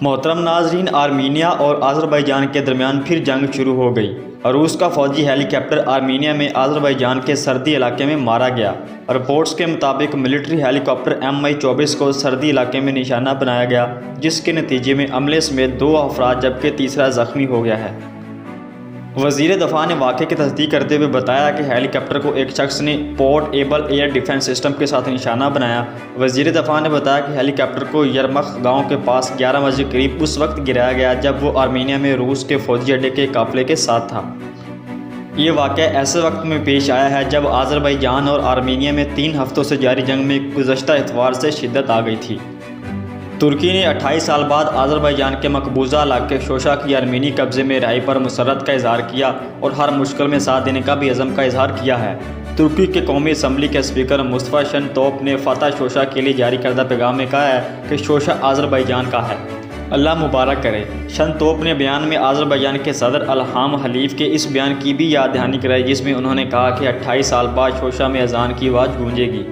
मोहतरम नाजरीन, आर्मीनिया और अज़रबैजान के दरमियान फिर जंग शुरू हो गई और रूस का फ़ौजी हेलीकॉप्टर आर्मीनिया में अज़रबैजान के सर्दी इलाके में मारा गया। रिपोर्ट्स के मुताबिक मिलिट्री हेलीकॉप्टर MI-24 को सर्दी इलाके में निशाना बनाया गया, जिसके नतीजे में अमले समेत 2 अफराद जबकि तीसरा ज़ख्मी हो गया है। वज़ीर दफ़ा ने वाक़े की तस्दीक करते हुए बताया कि हेलीकॉप्टर को एक शख्स ने पोर्टेबल एयर डिफेंस सिस्टम के साथ निशाना बनाया। वज़ीर दफ़ा ने बताया कि हेलीकॉप्टर को यरमख गांव के पास 11 बजे करीब उस वक्त गिराया गया जब वो आर्मीनिया में रूस के फ़ौजी अड्डे के काफ़िले के साथ था। ये वाक़या ऐसे वक्त में पेश आया है जब अज़रबैजान और आर्मीनिया में 3 हफ्तों से जारी जंग में गुज़श्ता इतवार से शिद्दत आ गई थी। तुर्की ने 28 साल बाद अज़रबैजान के मकबूजा इलाके शोशा की आर्मीनी कब्ज़े में रहाई पर मुसर्रत का इजहार किया और हर मुश्किल में साथ देने का भी अज़म का इजहार किया है। तुर्की के कौमी असम्बली के स्पीकर मुस्तफ़ा शनतोप ने फ़तह शोशा के लिए जारी करदा पैगाम में कहा है कि शोशा अज़रबैजान का है, अल्लाह मुबारक करे। शनतोप ने बयान में अज़रबैजान के सदर इल्हाम अलीव के इस बयान की भी याद दहानी कराई जिसमें उन्होंने कहा कि 28 साल बाद शोशा में अजान की आवाज़ गूंजेगी।